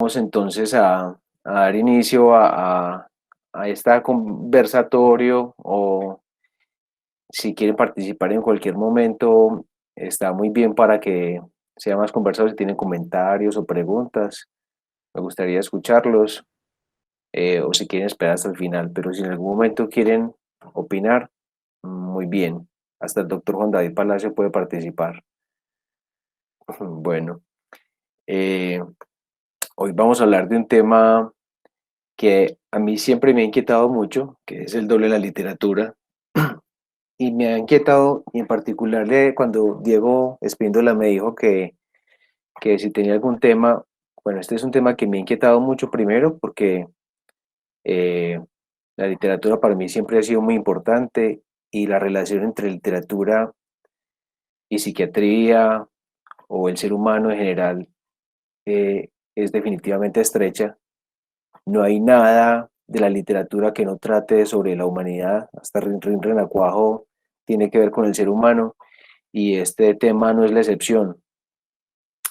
Vamos entonces a dar inicio a este conversatorio o si quieren participar en cualquier momento, está muy bien para que sea más conversado si tienen comentarios o preguntas. Me gustaría escucharlos o si quieren esperar hasta el final, pero si en algún momento quieren opinar, muy bien. Hasta el doctor Juan David Palacio puede participar. Bueno, eh, hoy vamos a hablar de un tema que a mí siempre me ha inquietado mucho, que es el doble de la literatura, y me ha inquietado, y en particular cuando Diego Espíndola me dijo que si tenía algún tema, bueno, este es un tema que me ha inquietado mucho primero porque eh, la literatura para mí siempre ha sido muy importante y la relación entre literatura y psiquiatría o el ser humano en general es definitivamente estrecha. No hay nada de la literatura que no trate sobre la humanidad. Hasta Rin Renacuajo tiene que ver con el ser humano y este tema no es la excepción.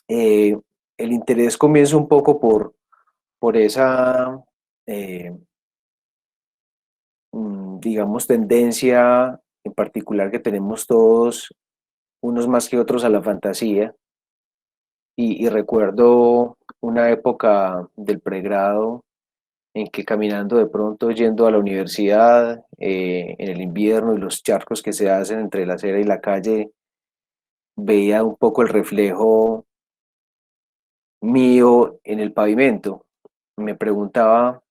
Eh, el interés comienza un poco por esa, eh, digamos, tendencia en particular que tenemos todos, unos más que otros, a la fantasía. Y recuerdo una época del pregrado en que caminando de pronto yendo a la universidad en el invierno y los charcos que se hacen entre la acera y la calle, veía un poco el reflejo mío en el pavimento. Me preguntaba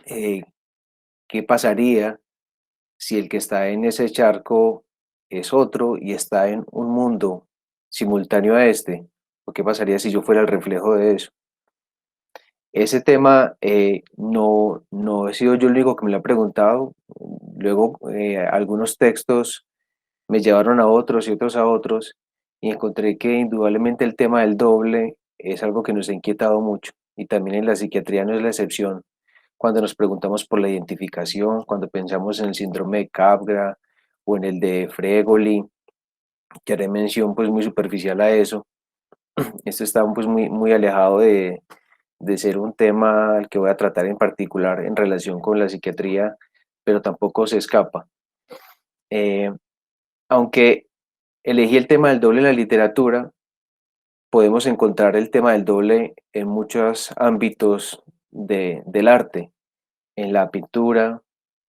eh, qué pasaría si el que está en ese charco es otro y está en un mundo simultáneo a este, o qué pasaría si yo fuera el reflejo de eso. Ese tema no he sido yo el único que me lo ha preguntado. Luego algunos textos me llevaron a otros y otros a otros y encontré que indudablemente el tema del doble es algo que nos ha inquietado mucho y también en la psiquiatría no es la excepción. Cuando nos preguntamos por la identificación, cuando pensamos en el síndrome de Capgras o en el de Fregoli, que haré mención pues muy superficial a eso, esto está pues muy alejado de ser un tema al que voy a tratar en particular en relación con la psiquiatría, pero tampoco se escapa. Eh, Aunque elegí el tema del doble en la literatura, podemos encontrar el tema del doble en muchos ámbitos del arte, en la pintura,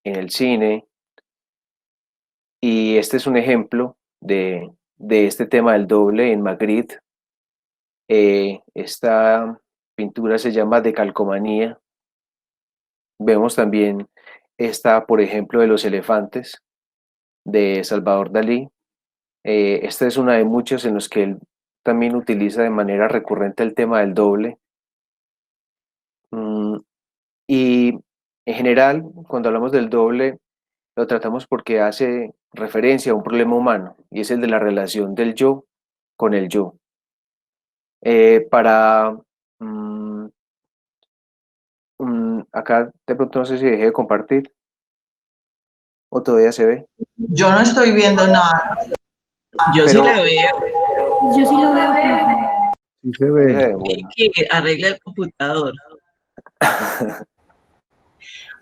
en el cine, y este es un ejemplo de este tema del doble en Magritte. Esta pintura se llama Decalcomanía. Vemos también esta, por ejemplo, de los elefantes de Salvador Dalí. Esta es una de muchas en los que él también utiliza de manera recurrente el tema del doble. Mm, y en general, cuando hablamos del doble, lo tratamos porque hace referencia a un problema humano y es el de la relación del yo con el yo. Para mm, acá de pronto no sé si dejé de compartir o todavía se ve, Yo no estoy viendo nada. Yo sí pero la veo. Yo sí lo veo, profe. Sí se sí se ve. ve, Y bueno. que arregla el computador.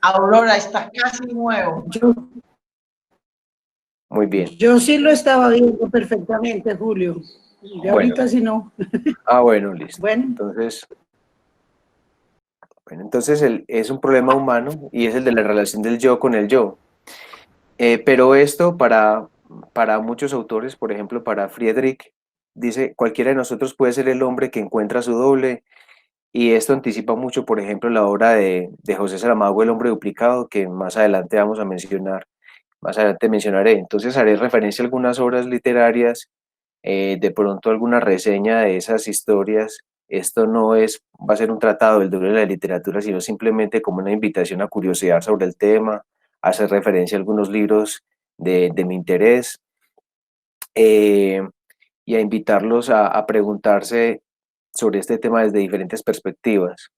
Aurora, está casi nuevo. Yo, Muy bien. yo sí lo estaba viendo perfectamente, Julio. Y Bueno, ahorita sí no. bueno, listo. Bueno, Entonces es un problema humano y es el de la relación del yo con el yo. Pero esto para muchos autores, por ejemplo, para Friedrich, dice, cualquiera de nosotros puede ser el hombre que encuentra su doble, y esto anticipa mucho, por ejemplo, la obra de José Saramago, El hombre duplicado, que más adelante vamos a mencionar, más adelante mencionaré. Entonces haré referencia a algunas obras literarias, de pronto alguna reseña de esas historias. Esto no es, va a ser un tratado del doble de la literatura, sino simplemente como una invitación a curiosear sobre el tema, a hacer referencia a algunos libros de mi interés, eh, y a invitarlos a preguntarse sobre este tema desde diferentes perspectivas.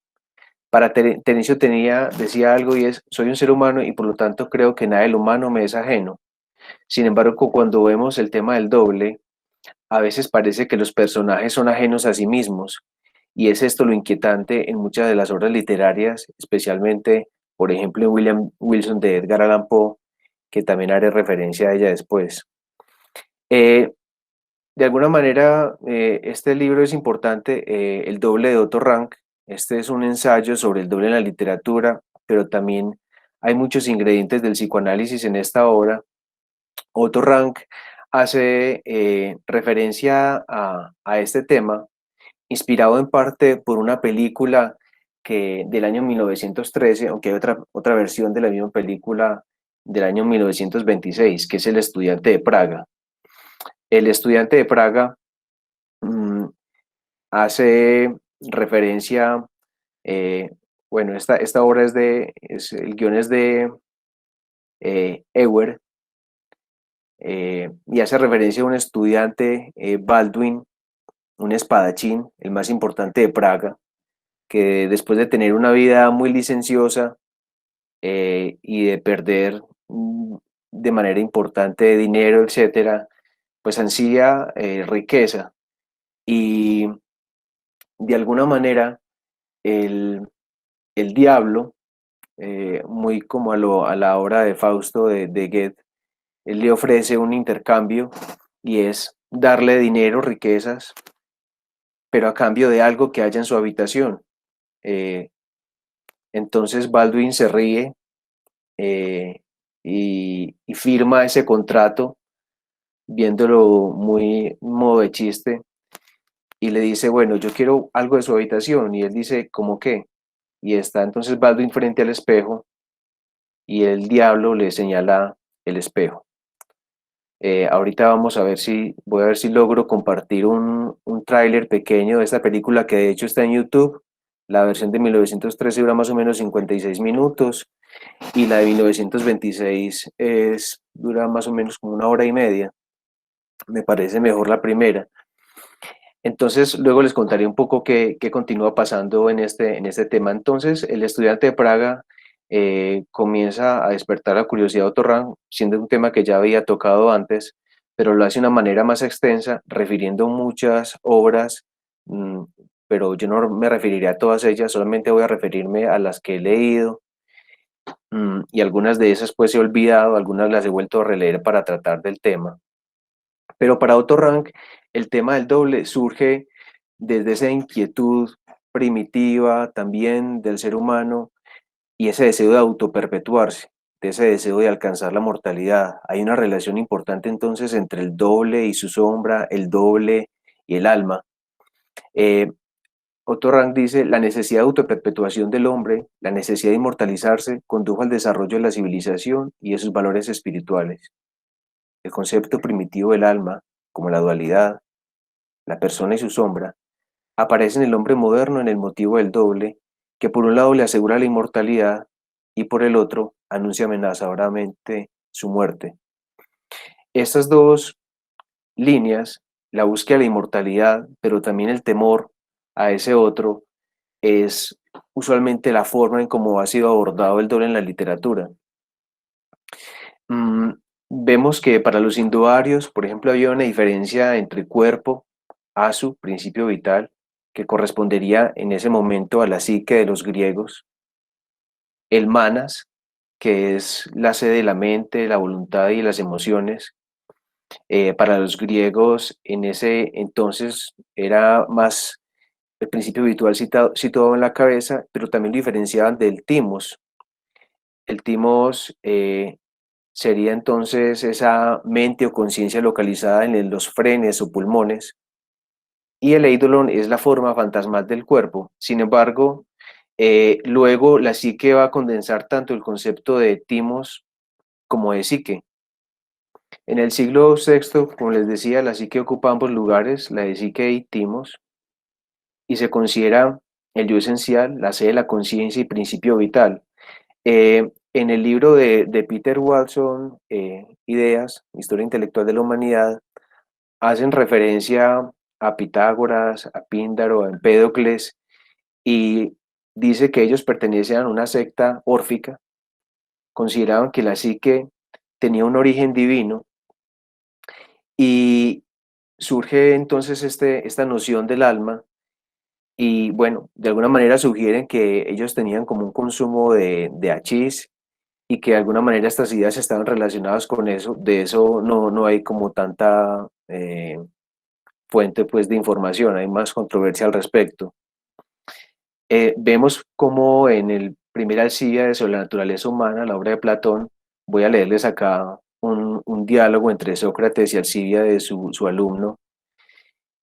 Para Tenicio decía algo y es, soy un ser humano y por lo tanto creo que nada del humano me es ajeno. Sin embargo, cuando vemos el tema del doble, a veces parece que los personajes son ajenos a sí mismos Y es esto lo inquietante en muchas de las obras literarias, especialmente, por ejemplo, en William Wilson de Edgar Allan Poe, que también haré referencia a ella después. Eh, de alguna manera, este libro es importante, El doble de Otto Rank. Este es un ensayo sobre el doble en la literatura, pero también hay muchos ingredientes del psicoanálisis en esta obra. Otto Rank hace referencia a este tema, inspirado en parte por una película del año 1913, aunque hay otra versión de la misma película del año 1926, que es El estudiante de Praga. El estudiante de Praga mm, hace referencia, eh, bueno, esta obra el guión es de Ewer, y hace referencia a un estudiante, Baldwin, un espadachín, el más importante de Praga, que después de tener una vida muy licenciosa y de perder de manera importante dinero, etcétera, pues ansía riqueza. Y de alguna manera el, el diablo, muy como a la obra de Fausto de Goethe, él le ofrece un intercambio y es darle dinero, riquezas, pero a cambio de algo que haya en su habitación. Eh, entonces Baldwin se ríe, eh, y firma ese contrato, viéndolo muy modo de chiste, y le dice, bueno, yo quiero algo de su habitación, y él dice, ¿cómo qué? Y está entonces Baldwin frente al espejo, y el diablo le señala el espejo. Ahorita voy a ver si logro compartir un tráiler pequeño de esta película que de hecho está en YouTube. La versión de 1913 dura más o menos 56 minutos y la de 1926 dura más o menos como una hora y media. Me parece mejor la primera. Entonces, luego les contaré un poco qué continúa pasando en este tema. Entonces, el estudiante de Praga comienza a despertar la curiosidad de Otto Rank, siendo un tema que ya había tocado antes, pero lo hace de una manera más extensa, refiriendo muchas obras, mm, pero yo no me referiré a todas ellas, solamente voy a referirme a las que he leído, y algunas de esas pues he olvidado, algunas las he vuelto a releer para tratar del tema. Pero para Otto Rank, el tema del doble surge desde esa inquietud primitiva también del ser humano y ese deseo de autoperpetuarse, de ese deseo de alcanzar la mortalidad. Hay una relación importante entonces entre el doble y su sombra, el doble y el alma. Eh, Otto Rank dice, la necesidad de autoperpetuación del hombre, la necesidad de inmortalizarse, condujo al desarrollo de la civilización y de sus valores espirituales. El concepto primitivo del alma, como la dualidad, la persona y su sombra, aparece en el hombre moderno en el motivo del doble, que por un lado le asegura la inmortalidad y por el otro anuncia amenazadoramente su muerte. Estas dos líneas, la búsqueda de la inmortalidad, pero también el temor a ese otro, es usualmente la forma en cómo ha sido abordado el doble en la literatura. Mm, Vemos que para los hinduarios, por ejemplo, había una diferencia entre cuerpo, asu, principio vital, que correspondería en ese momento a la psique de los griegos, el manas, que es la sede de la mente, la voluntad y las emociones. Para los griegos en ese entonces era más el principio vital situado en la cabeza, pero también lo diferenciaban del timos. El timos sería entonces esa mente o conciencia localizada en los frenes o pulmones, y el eidolon es la forma fantasmal del cuerpo. Sin embargo, luego la psique va a condensar tanto el concepto de timos como de psique. En el siglo VI, como les decía, la psique ocupa ambos lugares, la de psique y timos, y se considera el yo esencial, la sede de la conciencia y principio vital. En el libro de Peter Watson, Ideas, Historia Intelectual de la Humanidad, hacen referencia a Pitágoras, a Píndaro, a Empédocles, y dice que ellos pertenecían a una secta órfica, consideraban que la psique tenía un origen divino, y surge entonces esta noción del alma, y bueno, de alguna manera sugieren que ellos tenían como un consumo de hachís y que de alguna manera estas ideas estaban relacionadas con eso. De eso no hay como tanta fuente pues de información, hay más controversia al respecto. Vemos como en el primer Alcíbiades sobre la naturaleza humana, la obra de Platón, voy a leerles acá un diálogo entre Sócrates y Alcíbiades, su alumno,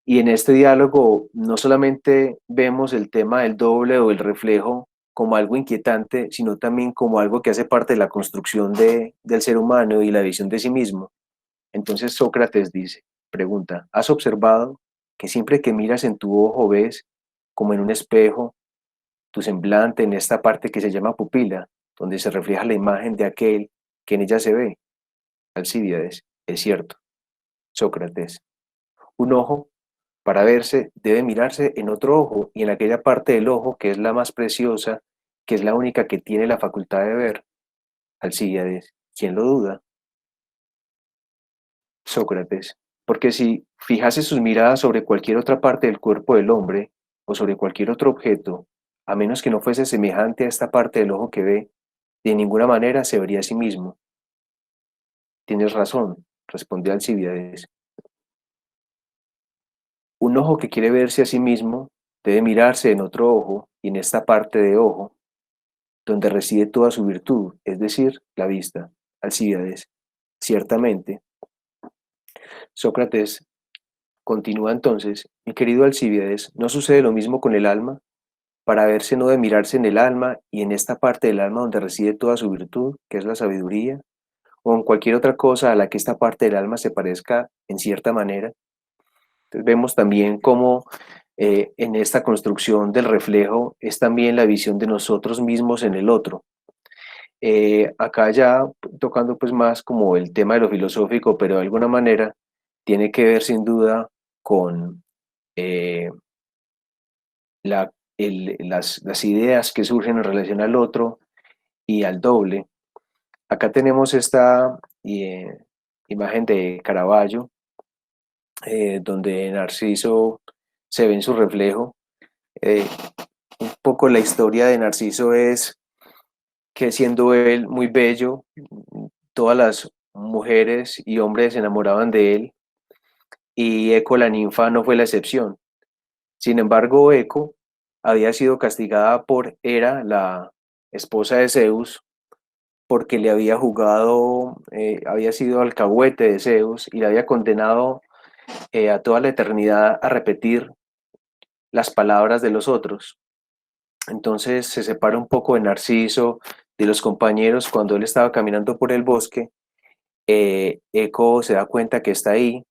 y en este diálogo no solamente vemos el tema del doble o el reflejo como algo inquietante, sino también como algo que hace parte de la construcción del ser humano y la visión de sí mismo. Entonces Sócrates dice, pregunta, ¿has observado que siempre que miras en tu ojo ves, como en un espejo, tu semblante en esta parte que se llama pupila, donde se refleja la imagen de aquel que en ella se ve? Alcíbiades, es cierto. Sócrates, un ojo, para verse, debe mirarse en otro ojo y en aquella parte del ojo que es la más preciosa, que es la única que tiene la facultad de ver. Alcíbiades, ¿quién lo duda? Sócrates, porque si fijase sus miradas sobre cualquier otra parte del cuerpo del hombre o sobre cualquier otro objeto, a menos que no fuese semejante a esta parte del ojo que ve, de ninguna manera se vería a sí mismo. Tienes razón, respondió Alcíbiades. Un ojo que quiere verse a sí mismo debe mirarse en otro ojo y en esta parte de ojo, donde reside toda su virtud, es decir, la vista. Alcíbiades, ciertamente. Sócrates continúa entonces, mi querido Alcíbiades, ¿no sucede lo mismo con el alma? Para verse no debe mirarse en el alma y en esta parte del alma donde reside toda su virtud, que es la sabiduría, o en cualquier otra cosa a la que esta parte del alma se parezca en cierta manera. Entonces vemos también cómo en esta construcción del reflejo es también la visión de nosotros mismos en el otro. Acá ya tocando pues más como el tema de lo filosófico, pero de alguna manera tiene que ver sin duda con eh, las ideas que surgen en relación al otro y al doble. Acá tenemos esta imagen de Caravaggio, donde Narciso se ve en su reflejo. Eh, un poco la historia de Narciso es que siendo él muy bello, todas las mujeres y hombres se enamoraban de él y Eco la ninfa no fue la excepción. Sin embargo, Eco había sido castigada por Hera, la esposa de Zeus, porque le había jugado, había sido alcahuete de Zeus y le había condenado a toda la eternidad a repetir las palabras de los otros. Entonces se separa un poco de Narciso, de los compañeros, cuando él estaba caminando por el bosque. Eco se da cuenta que está ahí.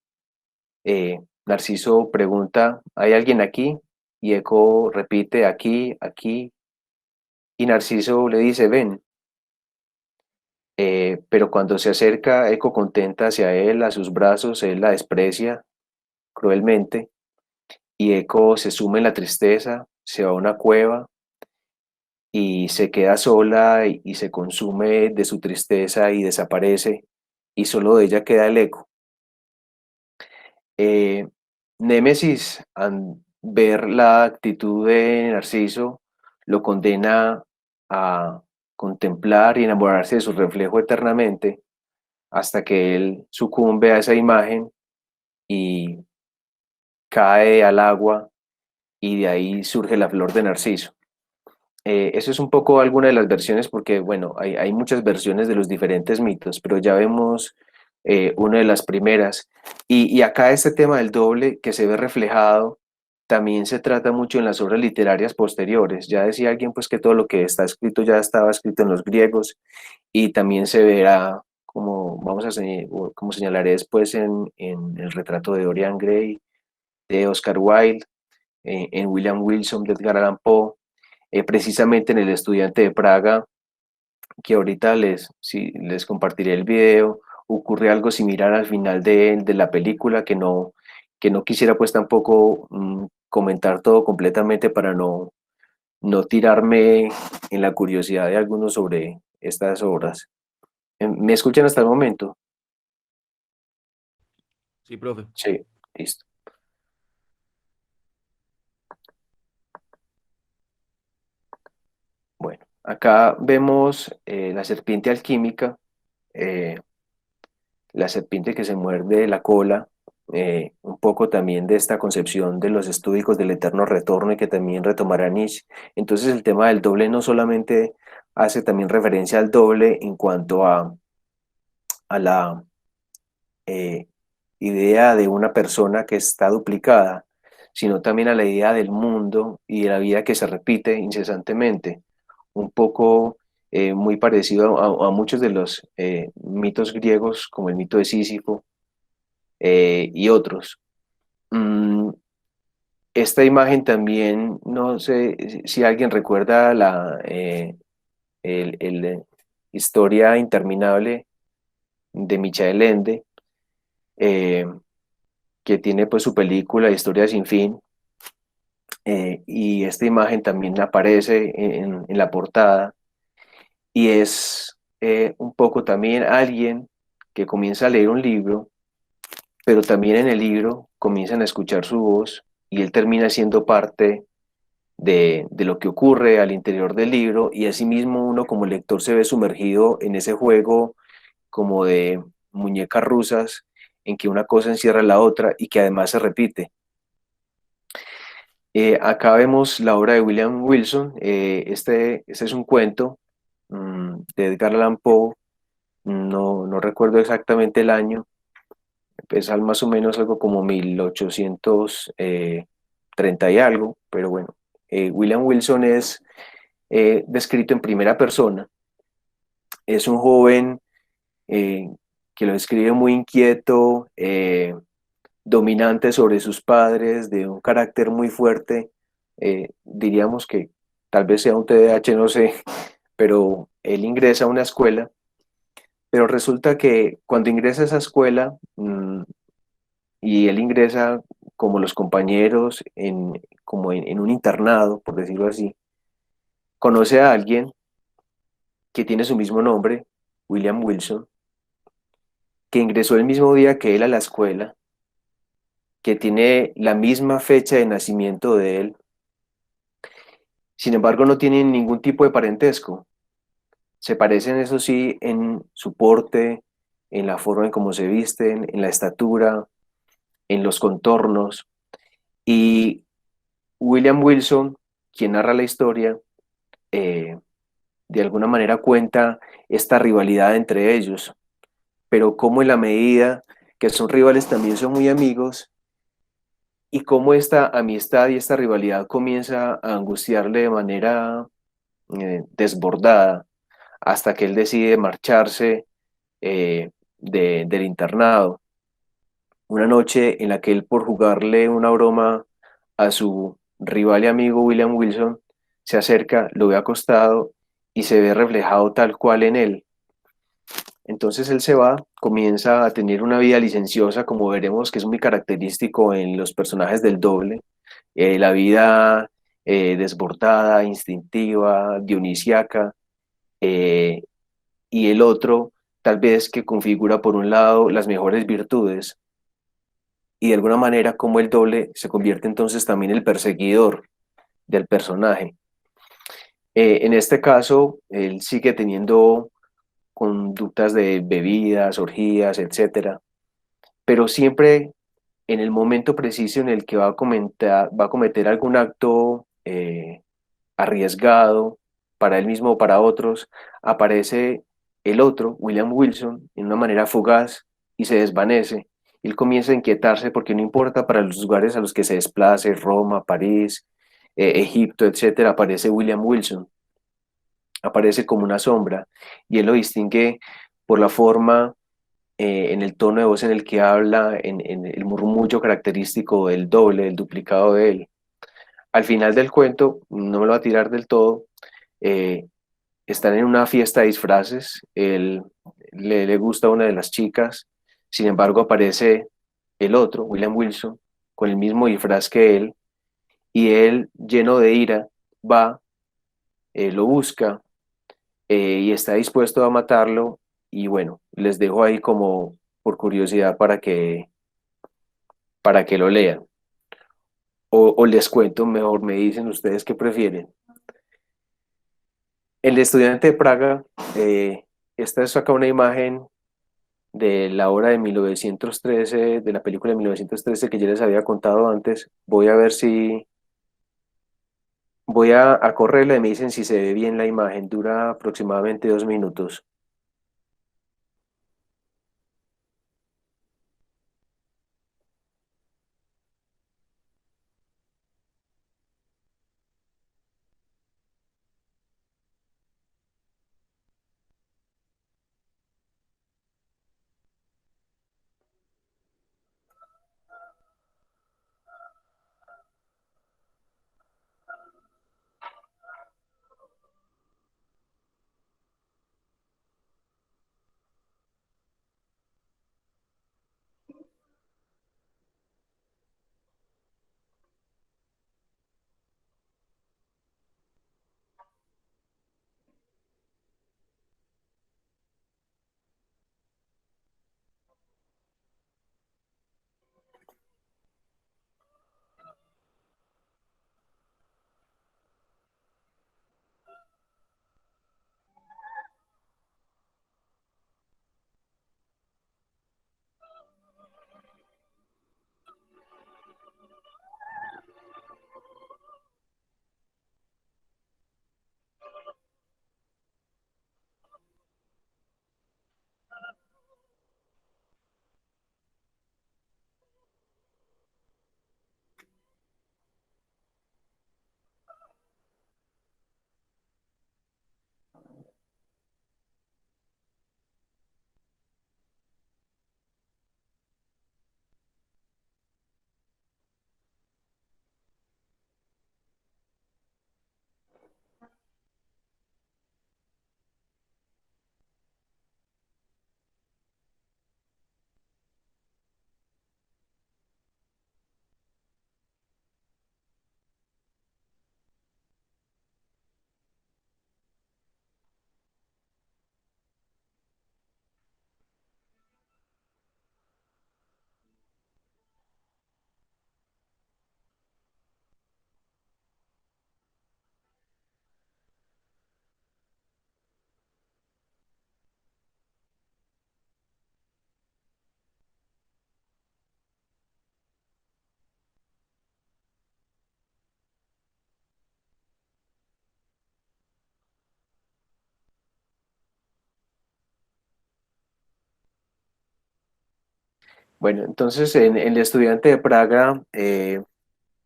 Narciso pregunta, ¿hay alguien aquí? Y Eco repite, aquí, aquí. Y Narciso le dice, ven. Pero cuando se acerca, Eco contenta hacia él, a sus brazos, él la desprecia cruelmente. Y Eco se sume en la tristeza, se va a una cueva y se queda sola y se consume de su tristeza y desaparece. Y solo de ella queda el eco. Eh, Némesis, al ver la actitud de Narciso, lo condena a contemplar y enamorarse de su reflejo eternamente hasta que él sucumbe a esa imagen y cae al agua y de ahí surge la flor de Narciso. Eso es un poco alguna de las versiones porque, bueno, hay muchas versiones de los diferentes mitos, pero ya vemos una de las primeras. Y acá este tema del doble que se ve reflejado también se trata mucho en las obras literarias posteriores. Ya decía alguien pues que todo lo que está escrito ya estaba escrito en los griegos y también se verá, como vamos a como señalaré después en el retrato de Dorian Gray, de Oscar Wilde, en William Wilson, de Edgar Allan Poe, precisamente en El estudiante de Praga, que ahorita si, les compartiré el video, ocurre algo similar al final de la película que no quisiera pues tampoco comentar todo completamente para no tirarme en la curiosidad de algunos sobre estas obras. ¿Me escuchan hasta el momento? Sí, profe. Sí, listo. Acá vemos la serpiente alquímica, eh, la serpiente que se muerde la cola, un poco también de esta concepción de los estoicos del eterno retorno y que también retomará Nietzsche. Entonces el tema del doble no solamente hace también referencia al doble en cuanto a la eh, idea de una persona que está duplicada, sino también a la idea del mundo y de la vida que se repite incesantemente, un poco muy parecido a muchos de los mitos griegos, como el mito de Sísifo y otros. Mm, esta imagen también, no sé si alguien recuerda la historia interminable de Michael Ende, eh, que tiene pues su película Historia sin fin, y esta imagen también aparece en la portada y es un poco también alguien que comienza a leer un libro, pero también en el libro comienzan a escuchar su voz y él termina siendo parte de lo que ocurre al interior del libro y asimismo uno como lector se ve sumergido en ese juego como de muñecas rusas en que una cosa encierra la otra y que además se repite. Acá vemos la obra de William Wilson. Este es un cuento de Edgar Allan Poe. No recuerdo exactamente el año. Es más o menos algo como 1830 y algo. Pero bueno, William Wilson es descrito en primera persona. Es un joven eh, que lo describe muy inquieto, dominante sobre sus padres, de un carácter muy fuerte. Diríamos que tal vez sea un TDAH, no sé, pero él ingresa a una escuela, pero resulta que cuando ingresa a esa escuela, y él ingresa como los compañeros, como en un internado, por decirlo así, conoce a alguien que tiene su mismo nombre, William Wilson, que ingresó el mismo día que él a la escuela, que tiene la misma fecha de nacimiento de él. Sin embargo, no tienen ningún tipo de parentesco. Se parecen, eso sí, en su porte, en la forma en cómo se visten, en la estatura, en los contornos. Y William Wilson, quien narra la historia, eh, de alguna manera cuenta esta rivalidad entre ellos, pero cómo en la medida que son rivales también son muy amigos y cómo esta amistad y esta rivalidad comienza a angustiarle de manera desbordada hasta que él decide marcharse del internado. Una noche en la que él, por jugarle una broma a su rival y amigo William Wilson, se acerca, lo ve acostado y se ve reflejado tal cual en él. Entonces él se va, comienza a tener una vida licenciosa, como veremos que es muy característico en los personajes del doble, la vida desbordada, instintiva, dionisiaca, eh, y el otro tal vez que configura por un lado las mejores virtudes y de alguna manera como el doble se convierte entonces también el perseguidor del personaje. En este caso, él sigue teniendo conductas de bebidas, orgías, etcétera, pero siempre en el momento preciso en el que va a cometer algún acto arriesgado para él mismo o para otros, aparece el otro, William Wilson, en una manera fugaz y se desvanece. Él comienza a inquietarse porque no importa para los lugares a los que se desplace, Roma, París, Egipto, etcétera, aparece William Wilson, aparece como una sombra y él lo distingue por la forma, en el tono de voz en el que habla, en el murmullo característico del doble, del duplicado de él. Al final del cuento, no me lo va a tirar del todo, eh, están en una fiesta de disfraces, él le gusta a una de las chicas, sin embargo aparece el otro, William Wilson, con el mismo disfraz que él, y él, lleno de ira, va, lo busca y está dispuesto a matarlo, y bueno, les dejo ahí como por curiosidad para que lo lean. O les cuento mejor, me dicen ustedes qué prefieren. El estudiante de Praga, esta es acá una imagen de la obra de 1913, de la película de 1913 que ya les había contado antes. Voy a ver si, voy a correrla y me dicen si se ve bien la imagen. Dura aproximadamente 2 minutos. Bueno, entonces en el estudiante de Praga,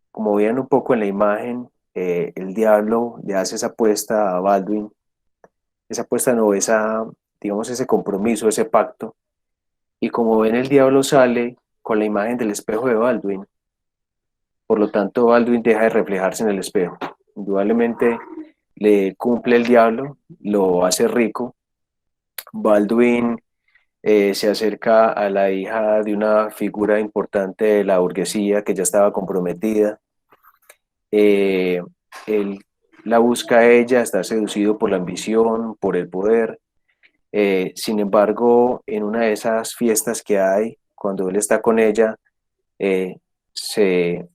como vean un poco en la imagen, el diablo le hace esa apuesta a Baldwin, esa apuesta no, esa, digamos, ese compromiso, ese pacto, y como ven el diablo sale con la imagen del espejo de Baldwin, por lo tanto Baldwin deja de reflejarse en el espejo. Indudablemente le cumple el diablo, lo hace rico. Baldwin se acerca a la hija de una figura importante de la burguesía que ya estaba comprometida. Eh, él la busca a ella, está seducido por la ambición, por el poder. Sin embargo, en una de esas fiestas que hay, cuando él está con ella, eh, se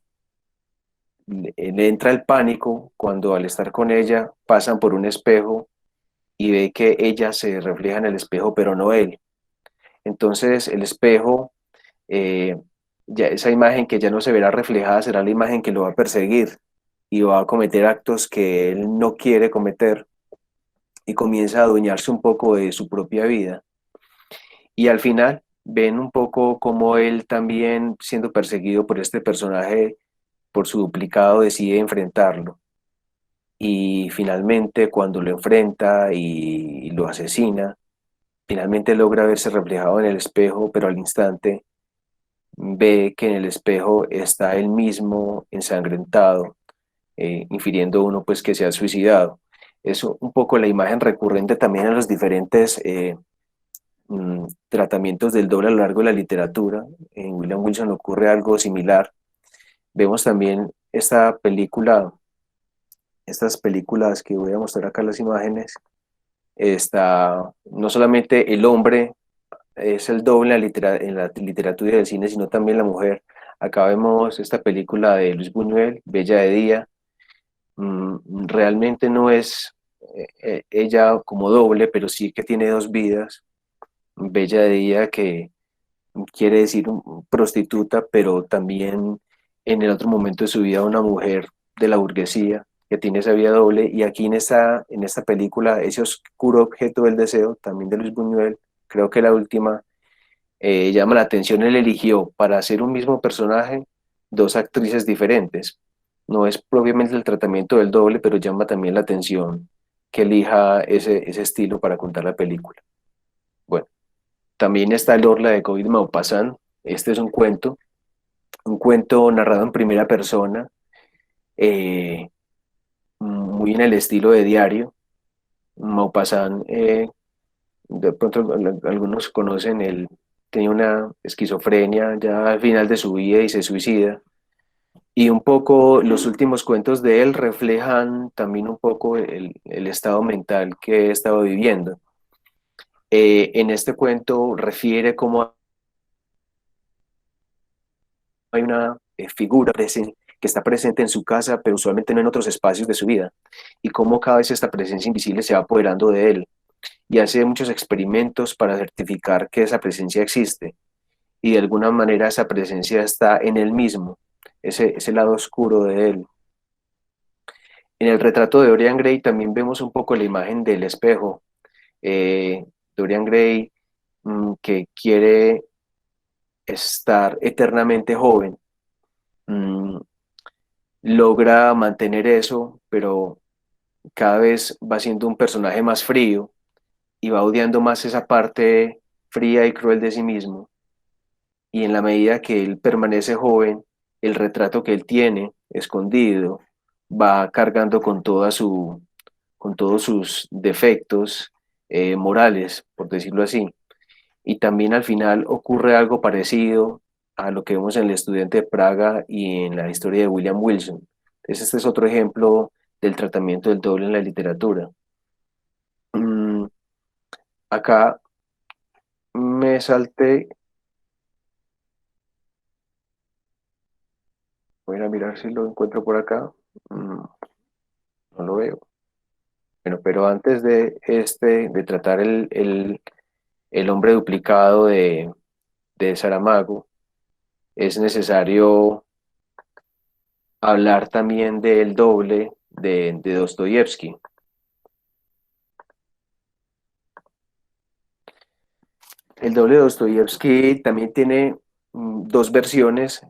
le entra el pánico cuando al estar con ella pasan por un espejo y ve que ella se refleja en el espejo, pero no él. Entonces el espejo, eh, ya esa imagen que ya no se verá reflejada será la imagen que lo va a perseguir y va a cometer actos que él no quiere cometer y comienza a adueñarse un poco de su propia vida. Y al final ven un poco cómo él también, siendo perseguido por este personaje, por su duplicado, decide enfrentarlo. Y finalmente, cuando lo enfrenta y lo asesina, finalmente logra verse reflejado en el espejo, pero al instante ve que en el espejo está él mismo ensangrentado, infiriendo uno pues que se ha suicidado. Es un poco la imagen recurrente también en los diferentes tratamientos del doble a lo largo de la literatura. En William Wilson ocurre algo similar. Vemos también esta película, estas películas que voy a mostrar acá las imágenes. Está no solamente el hombre es el doble en la literatura y del cine, sino también la mujer. Acá vemos esta película de Luis Buñuel, Bella de Día. Realmente no es ella como doble, pero sí que tiene dos vidas. Bella de Día, que quiere decir prostituta, pero también en el otro momento de su vida una mujer de la burguesía que tiene esa vida doble. Y aquí en esta película, ese oscuro objeto del deseo, también de Luis Buñuel, creo que la última, llama la atención. Él eligió para hacer un mismo personaje dos actrices diferentes. No es propiamente el tratamiento del doble, pero llama también la atención que elija ese estilo para contar la película. Bueno, también está El Orla de Guy de Maupassant. Este es un cuento narrado en primera persona, eh, muy en el estilo de diario. Maupassant, de pronto algunos conocen, él tenía una esquizofrenia ya al final de su vida y se suicida. Y un poco los últimos cuentos de él reflejan también un poco el estado mental que he estado viviendo. En este cuento refiere cómo hay una figura que está presente en su casa, pero usualmente no en otros espacios de su vida, y cómo cada vez esta presencia invisible se va apoderando de él, y hace muchos experimentos para certificar que esa presencia existe, y de alguna manera esa presencia está en él mismo, ese lado oscuro de él. En el retrato de Dorian Gray también vemos un poco la imagen del espejo. Eh, Dorian Gray, que quiere estar eternamente joven, mm, logra mantener eso, pero cada vez va siendo un personaje más frío y va odiando más esa parte fría y cruel de sí mismo. Y en la medida que él permanece joven, el retrato que él tiene escondido va cargando con todos sus defectos morales, por decirlo así. Y también al final ocurre algo parecido a lo que vemos en El estudiante de Praga y en la historia de William Wilson. Entonces, este es otro ejemplo del tratamiento del doble en la literatura. Mm, Acá me salté, voy a mirar si lo encuentro por acá. No lo veo. Bueno, pero antes de tratar el hombre duplicado de Saramago, es necesario hablar también del doble de Dostoyevsky. El doble de Dostoyevsky también tiene dos versiones,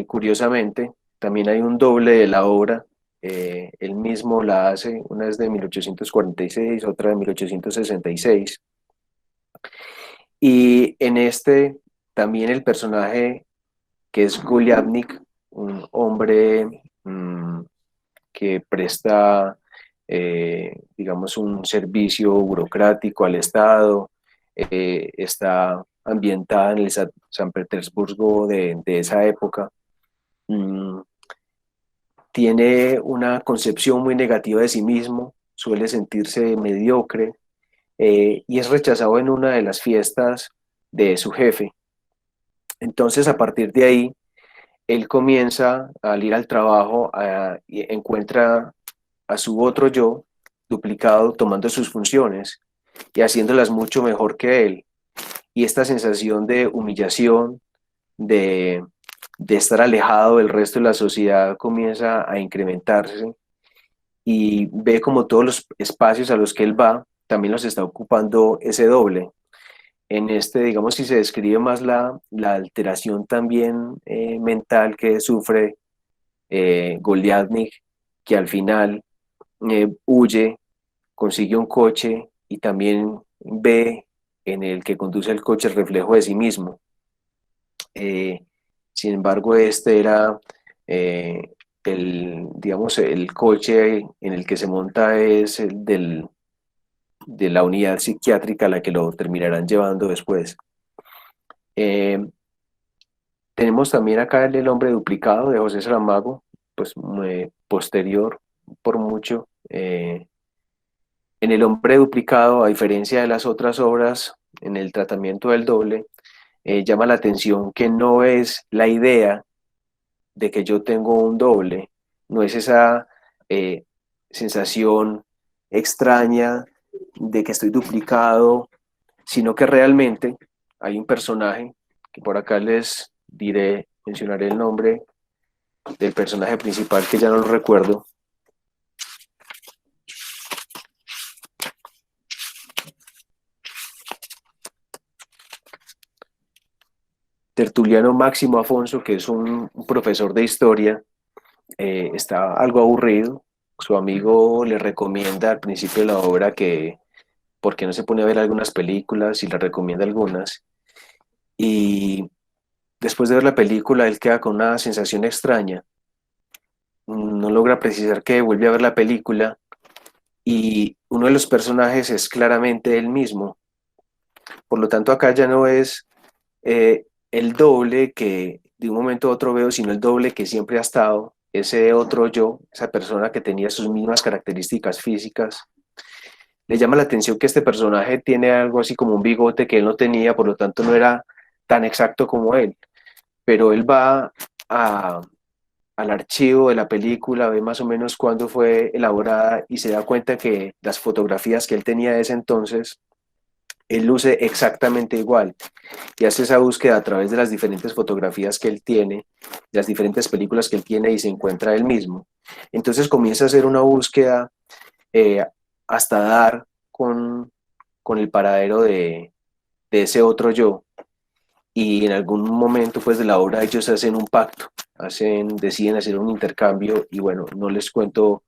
curiosamente. También hay un doble de la obra. Él mismo la hace, una es de 1846, otra de 1866. Y en este también el personaje que es Guliadnik, un hombre que presta, digamos, un servicio burocrático al Estado, está ambientada en el San Petersburgo de esa época. Mm, Tiene una concepción muy negativa de sí mismo, suele sentirse mediocre, y es rechazado en una de las fiestas de su jefe. Entonces, a partir de ahí, él comienza al ir al trabajo, y encuentra a su otro yo duplicado tomando sus funciones y haciéndolas mucho mejor que él. Y esta sensación de humillación, de, de estar alejado del resto de la sociedad comienza a incrementarse, y ve como todos los espacios a los que él va también los está ocupando ese doble. En este, digamos, si se describe más la alteración también mental que sufre Goliathnik, que al final huye, consigue un coche y también ve en el que conduce el coche el reflejo de sí mismo. Eh, Sin embargo, este era digamos, el coche en el que se monta es el de la unidad psiquiátrica a la que lo terminarán llevando después. Eh, Tenemos también acá el hombre duplicado de José Saramago, pues posterior por mucho. En el hombre duplicado, a diferencia de las otras obras, en el tratamiento del doble, llama la atención que no es la idea de que yo tengo un doble, no es esa sensación extraña de que estoy duplicado, sino que realmente hay un personaje que por acá les diré, mencionaré el nombre del personaje principal que ya no lo recuerdo. Tertuliano Máximo Afonso, que es un profesor de historia, está algo aburrido. Su amigo le recomienda al principio de la obra que por qué no se pone a ver algunas películas y le recomienda algunas. Y después de ver la película, él queda con una sensación extraña. No logra precisar que vuelve a ver la película y uno de los personajes es claramente él mismo. Por lo tanto, acá ya no es el doble que de un momento a otro veo, sino el doble que siempre ha estado, ese otro yo, esa persona que tenía sus mismas características físicas. Le llama la atención que este personaje tiene algo así como un bigote que él no tenía, por lo tanto no era tan exacto como él, pero él va a, al archivo de la película, ve más o menos cuándo fue elaborada y se da cuenta que las fotografías que él tenía de ese entonces, él luce exactamente igual y hace esa búsqueda a través de las diferentes fotografías que él tiene, las diferentes películas que él tiene y se encuentra él mismo. Entonces comienza a hacer una búsqueda eh, hasta dar con el paradero de ese otro yo y en algún momento pues de la obra ellos hacen un pacto, deciden hacer un intercambio y bueno, no les cuento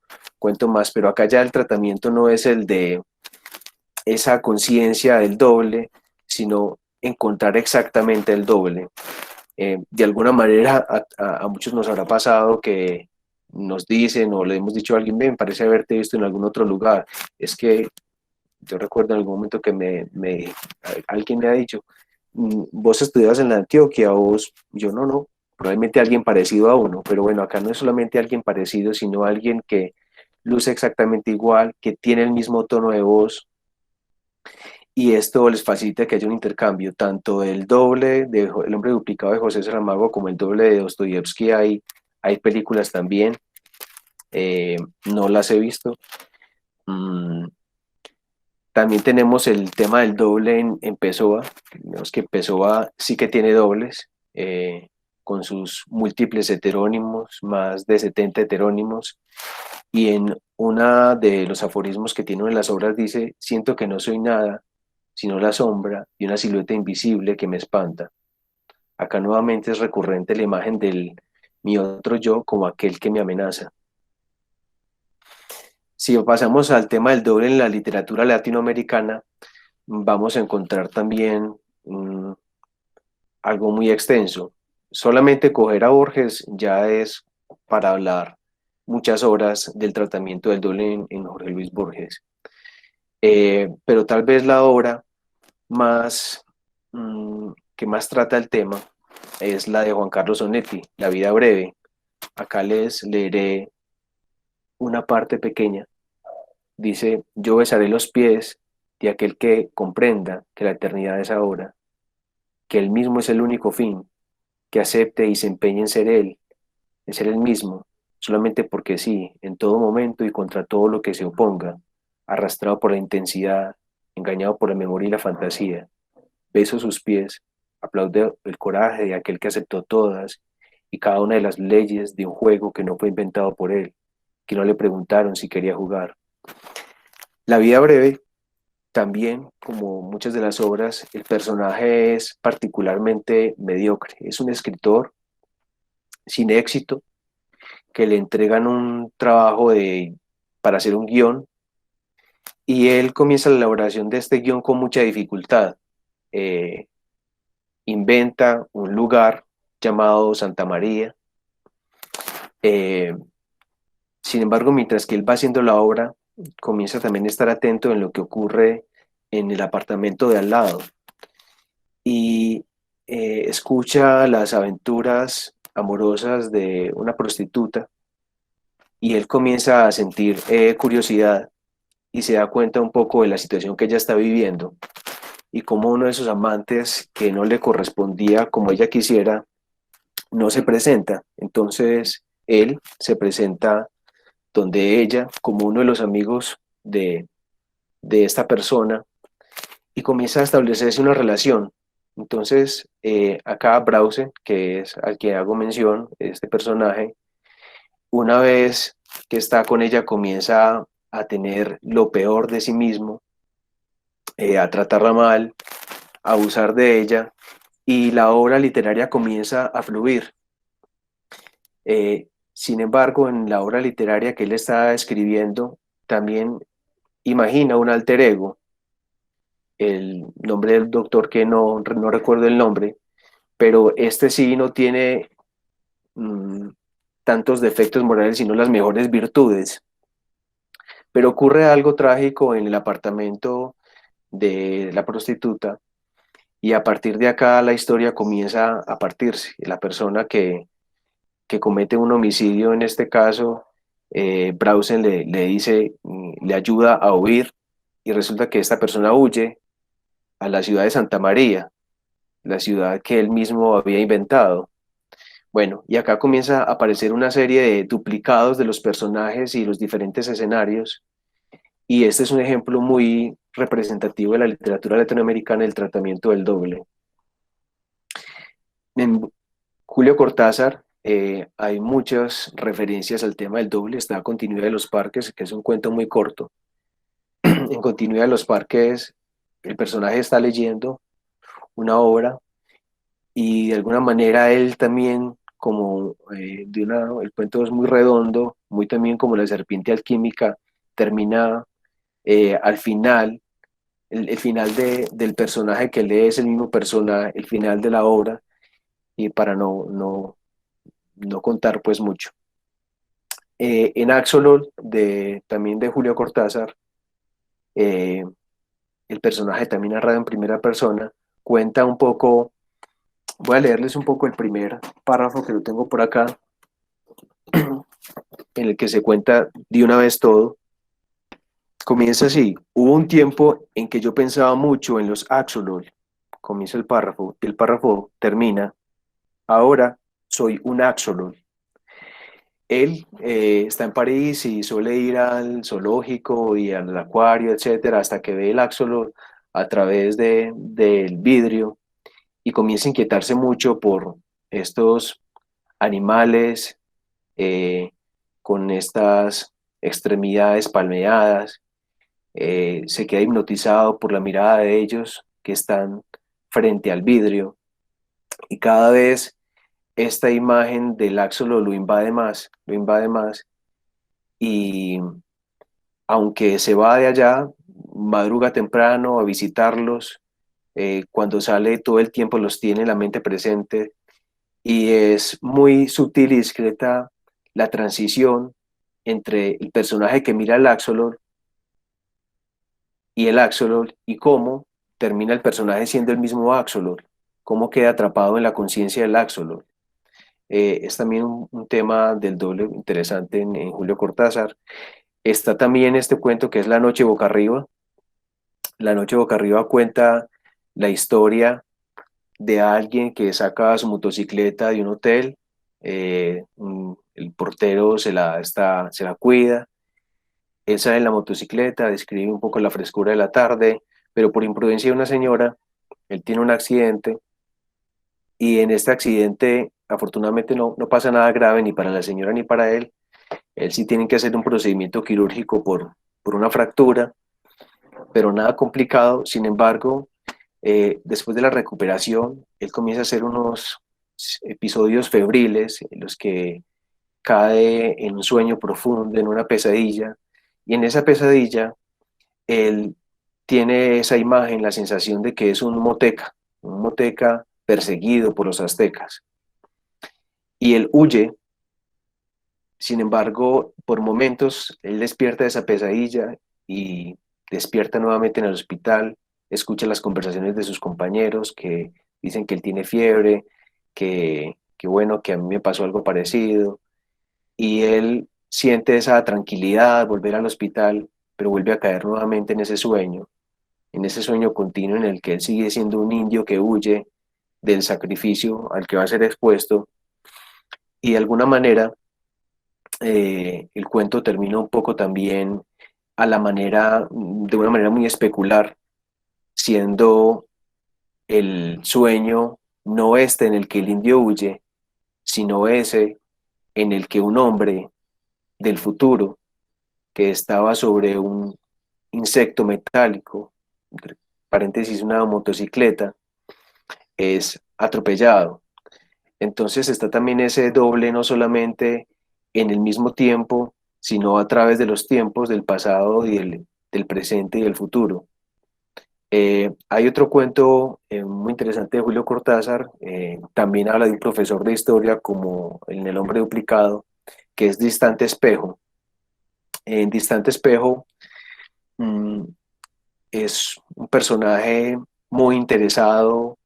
más, pero acá ya el tratamiento no es el de esa conciencia del doble, sino encontrar exactamente el doble. De alguna manera a muchos nos habrá pasado que nos dicen o le hemos dicho a alguien, me parece haberte visto en algún otro lugar. Es que yo recuerdo en algún momento que alguien me ha dicho, vos estudias en la Antioquia, vos, yo no, probablemente alguien parecido a uno, pero bueno, acá no es solamente alguien parecido, sino alguien que luce exactamente igual, que tiene el mismo tono de voz, y esto les facilita que haya un intercambio, tanto el doble de El hombre duplicado de José Saramago como el doble de Dostoyevsky, hay películas también, no las he visto. También tenemos el tema del doble en Pessoa. Vemos que Pessoa sí que tiene dobles, con sus múltiples heterónimos, más de 70 heterónimos, y en una de los aforismos que tiene en las obras dice, siento que no soy nada, sino la sombra y una silueta invisible que me espanta. Acá nuevamente es recurrente la imagen del mi otro yo como aquel que me amenaza. Si pasamos al tema del doble en la literatura latinoamericana, vamos a encontrar también algo muy extenso. Solamente coger a Borges ya es para hablar muchas horas del tratamiento del doble en Jorge Luis Borges. Pero tal vez la obra más que más trata el tema es la de Juan Carlos Onetti, La vida breve. Acá les leeré una parte pequeña. Dice, yo besaré los pies de aquel que comprenda que la eternidad es ahora, que él mismo es el único fin, que acepte y se empeñe en ser él mismo, solamente porque sí, en todo momento y contra todo lo que se oponga, arrastrado por la intensidad, engañado por la memoria y la fantasía. Beso sus pies, aplaude el coraje de aquel que aceptó todas y cada una de las leyes de un juego que no fue inventado por él, que no le preguntaron si quería jugar. La vida breve, también, como muchas de las obras, el personaje es particularmente mediocre. Es un escritor sin éxito que le entregan un trabajo para hacer un guión y él comienza la elaboración de este guión con mucha dificultad. Eh, Inventa un lugar llamado Santa María. Eh, Sin embargo, mientras que él va haciendo la obra, comienza también a estar atento en lo que ocurre en el apartamento de al lado y escucha las aventuras amorosas de una prostituta y él comienza a sentir curiosidad y se da cuenta un poco de la situación que ella está viviendo y como uno de sus amantes que no le correspondía como ella quisiera no se presenta. Entonces él se presenta donde ella, como uno de los amigos de esta persona y comienza a establecerse una relación. Entonces, acá Brause, que es al que hago mención, este personaje, una vez que está con ella comienza a tener lo peor de sí mismo, a tratarla mal, a abusar de ella, y la obra literaria comienza a fluir. Sin embargo, en la obra literaria que él está escribiendo, también imagina un alter ego, el nombre del doctor que no recuerdo el nombre, pero este sí no tiene mmm, tantos defectos morales, sino las mejores virtudes. Pero ocurre algo trágico en el apartamento de la prostituta y a partir de acá la historia comienza a partirse. La persona que comete un homicidio, en este caso, Brausen le dice, le ayuda a huir y resulta que esta persona huye a la ciudad de Santa María, la ciudad que él mismo había inventado. Bueno, y acá comienza a aparecer una serie de duplicados de los personajes y los diferentes escenarios, y este es un ejemplo muy representativo de la literatura latinoamericana, el tratamiento del doble. En Julio Cortázar hay muchas referencias al tema del doble, está Continuidad de los Parques, que es un cuento muy corto. En Continuidad de los Parques, el personaje está leyendo una obra y de alguna manera él también, como el cuento es muy redondo, muy también como la serpiente alquímica, termina al final, el final del personaje que lee es el mismo personaje, el final de la obra, y para no contar pues mucho. En Axolotl, también de Julio Cortázar, eh, el personaje también narrado en primera persona, cuenta un poco, voy a leerles un poco el primer párrafo que lo tengo por acá, en el que se cuenta de una vez todo. Comienza así: hubo un tiempo en que yo pensaba mucho en los axolotl. Comienza el párrafo termina: ahora soy un axolotl. Él está en París y suele ir al zoológico y al acuario, etcétera, hasta que ve el axolotl a través del vidrio y comienza a inquietarse mucho por estos animales con estas extremidades palmeadas. Se queda hipnotizado por la mirada de ellos que están frente al vidrio y cada vez esta imagen del Axolo lo invade más y aunque se va de allá, madruga temprano a visitarlos, cuando sale todo el tiempo los tiene en la mente presente y es muy sutil y discreta la transición entre el personaje que mira al Axolotl y el Axolotl y cómo termina el personaje siendo el mismo Axolotl, cómo queda atrapado en la conciencia del Axolotl. Es también un tema del doble interesante en Julio Cortázar. Está también este cuento que es La noche boca arriba. La noche boca arriba cuenta la historia de alguien que saca su motocicleta de un hotel, el portero se la cuida, él sale en la motocicleta, describe un poco la frescura de la tarde, pero por imprudencia de una señora, él tiene un accidente y en este accidente afortunadamente no pasa nada grave ni para la señora ni para él sí tiene que hacer un procedimiento quirúrgico por una fractura, pero nada complicado. Sin embargo, después de la recuperación, él comienza a hacer unos episodios febriles en los que cae en un sueño profundo, en una pesadilla, y en esa pesadilla él tiene esa imagen, la sensación de que es un moteca perseguido por los aztecas, y él huye. Sin embargo, por momentos él despierta de esa pesadilla y despierta nuevamente en el hospital, escucha las conversaciones de sus compañeros que dicen que él tiene fiebre, que bueno, que a mí me pasó algo parecido, y él siente esa tranquilidad, volver al hospital, pero vuelve a caer nuevamente en ese sueño continuo en el que él sigue siendo un indio que huye del sacrificio al que va a ser expuesto, y de alguna manera el cuento termina un poco también a la manera, de una manera muy especular, siendo el sueño no este en el que el indio huye, sino ese en el que un hombre del futuro que estaba sobre un insecto metálico, entre paréntesis una motocicleta, es atropellado. Entonces está también ese doble no solamente en el mismo tiempo, sino a través de los tiempos del pasado y del presente y del futuro. Hay otro cuento muy interesante de Julio Cortázar, también habla de un profesor de historia como en El hombre duplicado, que es Distante Espejo. En Distante Espejo mm, es un personaje muy interesado,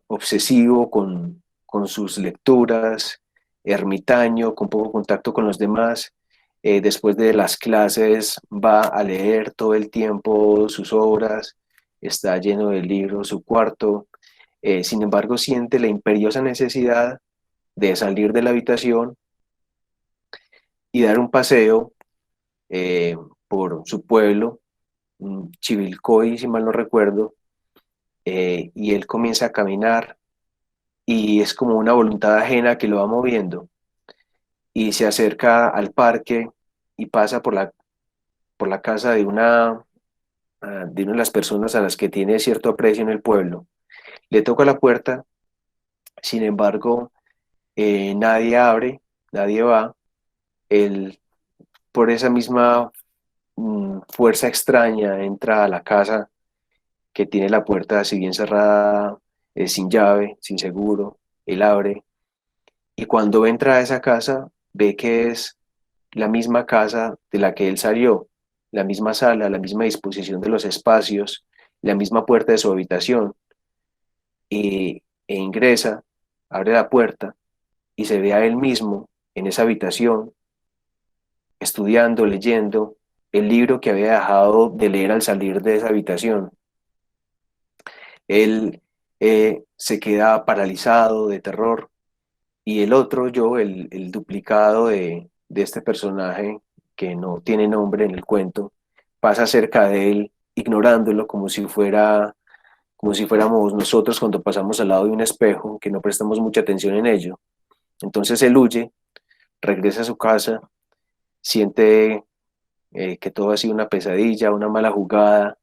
obsesivo con sus lecturas, ermitaño, con poco contacto con los demás. Después de las clases va a leer todo el tiempo sus obras, está lleno de libros su cuarto. Sin embargo, siente la imperiosa necesidad de salir de la habitación y dar un paseo eh, por su pueblo, Chivilcoy, si mal no recuerdo, y él comienza a caminar y es como una voluntad ajena que lo va moviendo y se acerca al parque y pasa por la casa de una de las personas a las que tiene cierto aprecio en el pueblo. Le toca la puerta, sin embargo, nadie abre, nadie va. Él, por esa misma fuerza extraña, entra a la casa que tiene la puerta, si bien cerrada, sin llave, sin seguro. Él abre y cuando entra a esa casa, ve que es la misma casa de la que él salió, la misma sala, la misma disposición de los espacios, la misma puerta de su habitación, e ingresa, abre la puerta y se ve a él mismo en esa habitación, estudiando, leyendo el libro que había dejado de leer al salir de esa habitación. Él se queda paralizado de terror y el otro yo, el duplicado de este personaje que no tiene nombre en el cuento, pasa cerca de él ignorándolo como si fuéramos nosotros cuando pasamos al lado de un espejo, que no prestamos mucha atención en ello. Entonces él huye, regresa a su casa, siente que todo ha sido una pesadilla, una mala jugada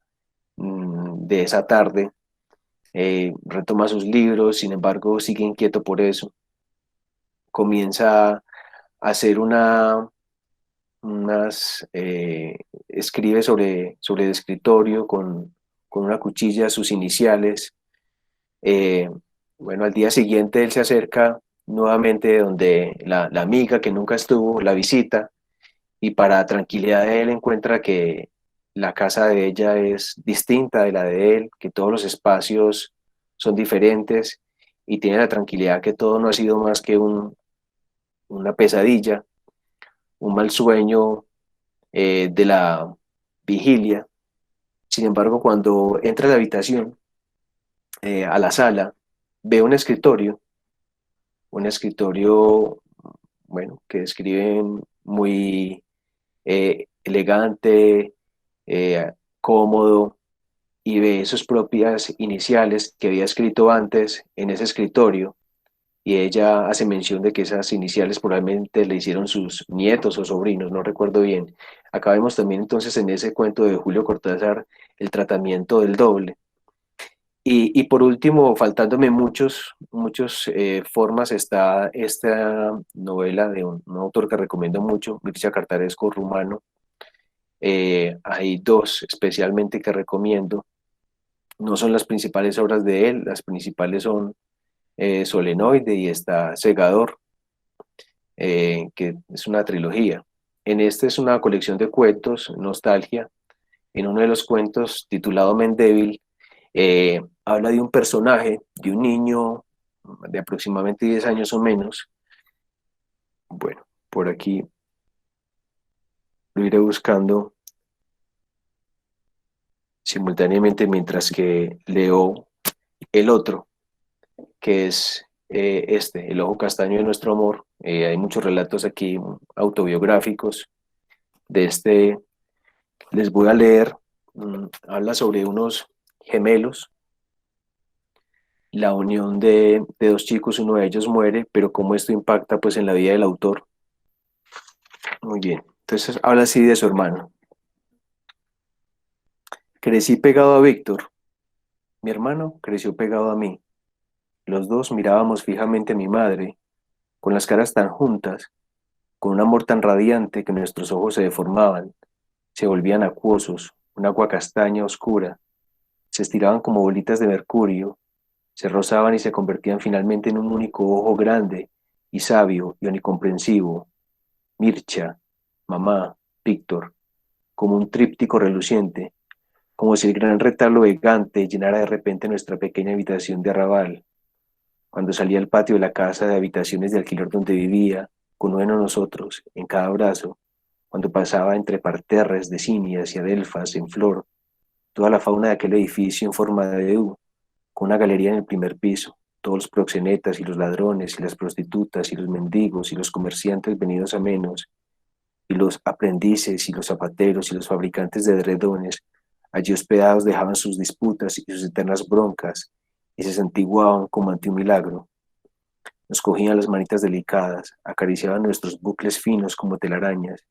de esa tarde, retoma sus libros, sin embargo sigue inquieto por eso, comienza a hacer escribe sobre el escritorio con una cuchilla sus iniciales. Eh, bueno, al día siguiente él se acerca nuevamente donde la amiga que nunca estuvo, la visita, y para tranquilidad de él encuentra que la casa de ella es distinta de la de él, que todos los espacios son diferentes y tiene la tranquilidad que todo no ha sido más que una pesadilla, un mal sueño de la vigilia. Sin embargo, cuando entra a la habitación, a la sala, ve un escritorio, bueno, que describen muy elegante, cómodo, y ve sus propias iniciales que había escrito antes en ese escritorio, y ella hace mención de que esas iniciales probablemente le hicieron sus nietos o sobrinos, no recuerdo bien. Acá vemos también entonces en ese cuento de Julio Cortázar el tratamiento del doble. Y por último, faltándome muchos formas, está esta novela de un autor que recomiendo mucho, Mircea Cartarescu, rumano. Hay dos especialmente que recomiendo. No son las principales obras de él, las principales son Solenoide y está Segador, que es una trilogía. En este es una colección de cuentos, Nostalgia. En uno de los cuentos, titulado Mendevil, habla de un personaje, de un niño de aproximadamente 10 años o menos. Bueno, por aquí lo iré buscando simultáneamente mientras que leo el otro, que es El ojo castaño de nuestro amor. Hay muchos relatos aquí autobiográficos de este Les voy a leer, habla sobre unos gemelos, la unión de dos chicos, uno de ellos muere, pero cómo esto impacta pues en la vida del autor. Muy bien, entonces habla así de su hermano. Crecí pegado a Víctor, mi hermano creció pegado a mí. Los dos mirábamos fijamente a mi madre, con las caras tan juntas, con un amor tan radiante que nuestros ojos se deformaban, se volvían acuosos, un agua castaña oscura, se estiraban como bolitas de mercurio, se rozaban y se convertían finalmente en un único ojo grande y sabio y omnicomprensivo. Mircha, mamá, Víctor, como un tríptico reluciente, como si el gran retablo de Gante llenara de repente nuestra pequeña habitación de arrabal. Cuando salía al patio de la casa de habitaciones de alquiler donde vivía, con uno de nosotros en cada brazo, cuando pasaba entre parterres de simias y adelfas en flor, toda la fauna de aquel edificio en forma de U, con una galería en el primer piso, todos los proxenetas y los ladrones y las prostitutas y los mendigos y los comerciantes venidos a menos, y los aprendices y los zapateros y los fabricantes de edredones, allí hospedados dejaban sus disputas y sus eternas broncas, y se santiguaban como ante un milagro. Nos cogían las manitas delicadas, acariciaban nuestros bucles finos como telarañas,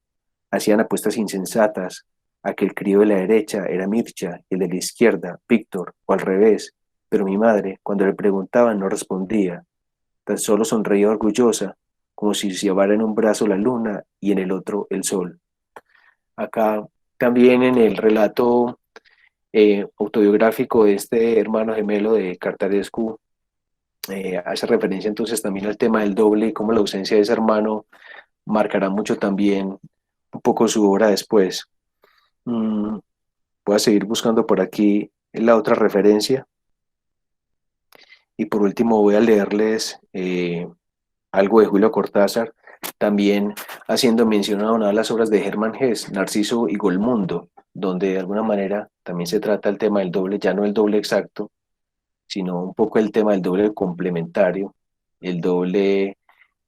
hacían apuestas insensatas, a que el crío de la derecha era Mircha y el de la izquierda, Víctor, o al revés, pero mi madre, cuando le preguntaban, no respondía, tan solo sonreía orgullosa, como si llevara en un brazo la luna y en el otro el sol. Acá también en el relato autobiográfico de este hermano gemelo de Cartarescu, hace referencia entonces también al tema del doble y cómo la ausencia de ese hermano marcará mucho también un poco su obra después. Mm, Voy a seguir buscando por aquí la otra referencia y por último voy a leerles algo de Julio Cortázar, también haciendo mención a una de las obras de Hermann Hesse, Narciso y Golmundo, donde de alguna manera también se trata el tema del doble, ya no el doble exacto, sino un poco el tema del doble complementario, el doble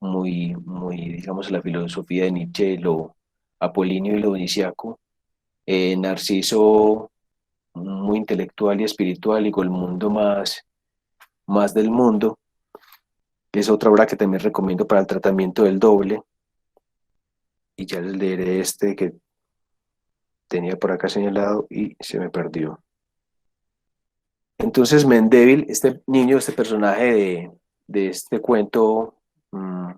digamos, la filosofía de Nietzsche, lo apolíneo y lo dionisiaco, Narciso muy intelectual y espiritual, y Golmundo más del mundo, que es otra obra que también recomiendo para el tratamiento del doble, y ya les leeré este que tenía por acá señalado y se me perdió. Entonces Mendeville, este niño, este personaje de este cuento, mmm,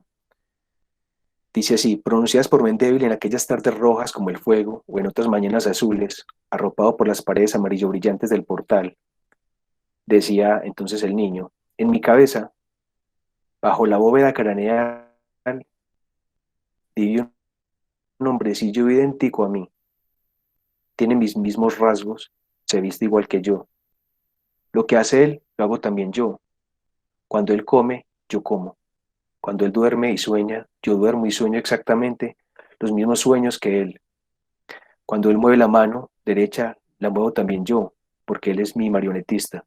dice así: pronunciadas por Mendeville en aquellas tardes rojas como el fuego, o en otras mañanas azules, arropado por las paredes amarillo brillantes del portal, decía entonces el niño, en mi cabeza, bajo la bóveda craneal, vive un hombrecillo idéntico a mí, tiene mis mismos rasgos, se viste igual que yo. Lo que hace él, lo hago también yo. Cuando él come, yo como. Cuando él duerme y sueña, yo duermo y sueño exactamente los mismos sueños que él. Cuando él mueve la mano derecha, la muevo también yo, porque él es mi marionetista.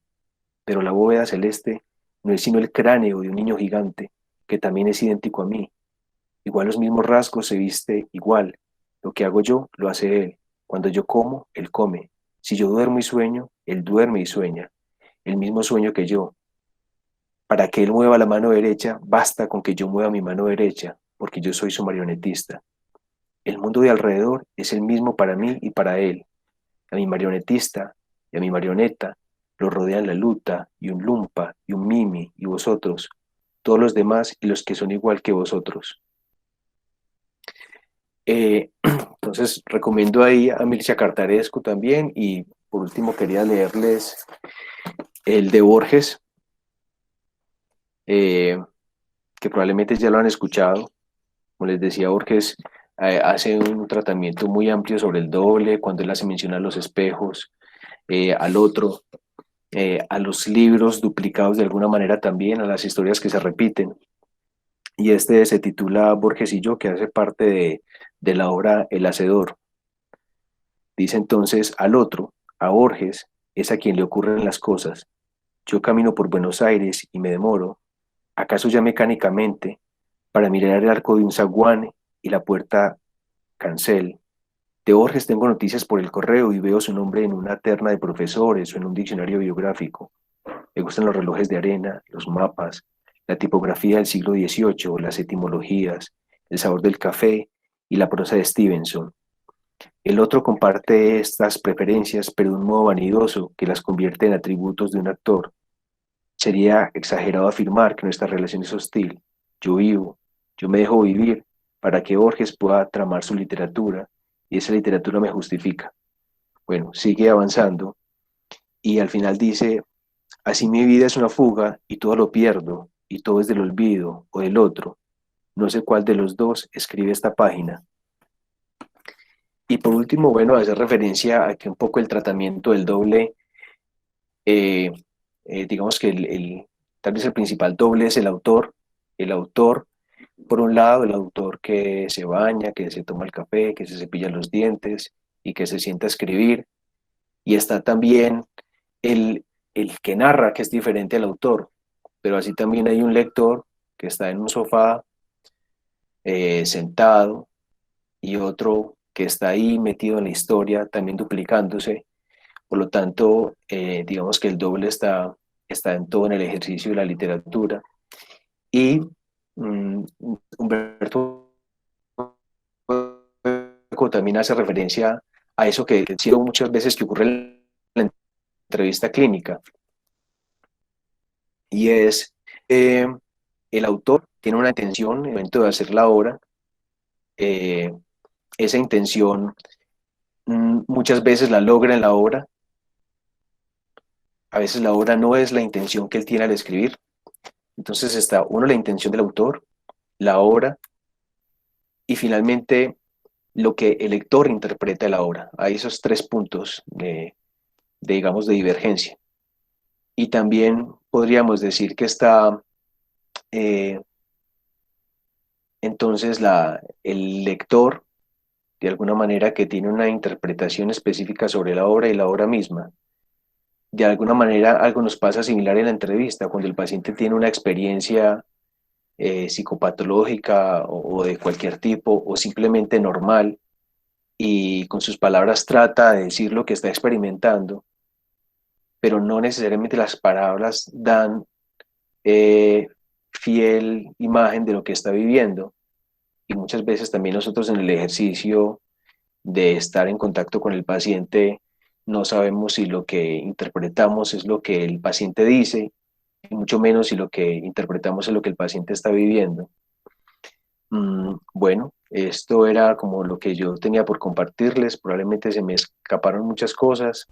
Pero la bóveda celeste no es sino el cráneo de un niño gigante, que también es idéntico a mí. Igual los mismos rasgos, se viste igual. Lo que hago yo, lo hace él. Cuando yo como, él come. Si yo duermo y sueño, él duerme y sueña. El mismo sueño que yo. Para que él mueva la mano derecha, basta con que yo mueva mi mano derecha, porque yo soy su marionetista. El mundo de alrededor es el mismo para mí y para él. A mi marionetista y a mi marioneta lo rodean la luta y un lumpa y un mimi y vosotros, todos los demás y los que son igual que vosotros. Entonces recomiendo ahí a Mircea Cartarescu también, y por último quería leerles el de Borges, eh, que probablemente ya lo han escuchado. Como les decía, Borges hace un tratamiento muy amplio sobre el doble, cuando él hace mención a los espejos, al otro, a los libros duplicados de alguna manera también, a las historias que se repiten. Y este se titula Borges y yo, que hace parte de la obra El Hacedor. Dice entonces al otro, a Borges, es a quien le ocurren las cosas. Yo camino por Buenos Aires y me demoro, acaso ya mecánicamente, para mirar el arco de un zaguán y la puerta cancel, De Borges tengo noticias por el correo y veo su nombre en una terna de profesores o en un diccionario biográfico. Me gustan los relojes de arena, los mapas, la tipografía del siglo XVIII, las etimologías, el sabor del café y la prosa de Stevenson. El otro comparte estas preferencias, pero de un modo vanidoso que las convierte en atributos de un actor. Sería exagerado afirmar que nuestra relación es hostil. Yo vivo, yo me dejo vivir para que Borges pueda tramar su literatura y esa literatura me justifica. Bueno, sigue avanzando y al final dice, así mi vida es una fuga y todo lo pierdo y todo es del olvido o del otro. No sé cuál de los dos escribe esta página. Y por último, bueno, hace referencia a que un poco el tratamiento del doble, eh, digamos que tal vez el principal doble es el autor. El autor, por un lado, el autor que se baña, que se toma el café, que se cepilla los dientes y que se sienta a escribir. Y está también el que narra, que es diferente al autor. Pero así también hay un lector que está en un sofá sentado y otro que está ahí metido en la historia, también duplicándose. Por lo tanto, digamos que el doble está en todo en el ejercicio de la literatura. Y Humberto Eco también hace referencia a eso que he sido muchas veces que ocurre en la entrevista clínica. Y es, eh, el autor tiene una intención en el momento de hacer la obra, eh, esa intención muchas veces la logra en la obra, a veces la obra no es la intención que él tiene al escribir. Entonces está uno, la intención del autor, la obra y finalmente lo que el lector interpreta de la obra. Hay esos tres puntos digamos, de divergencia. Y también podríamos decir que está eh, entonces el lector, de alguna manera, que tiene una interpretación específica sobre la obra y la obra misma. De alguna manera algo nos pasa similar en la entrevista, cuando el paciente tiene una experiencia psicopatológica o de cualquier tipo, o simplemente normal, y con sus palabras trata de decir lo que está experimentando, pero no necesariamente las palabras dan fiel imagen de lo que está viviendo. Y muchas veces también nosotros en el ejercicio de estar en contacto con el paciente no sabemos si lo que interpretamos es lo que el paciente dice, y mucho menos si lo que interpretamos es lo que el paciente está viviendo. Bueno, esto era como lo que yo tenía por compartirles. Probablemente se me escaparon muchas cosas,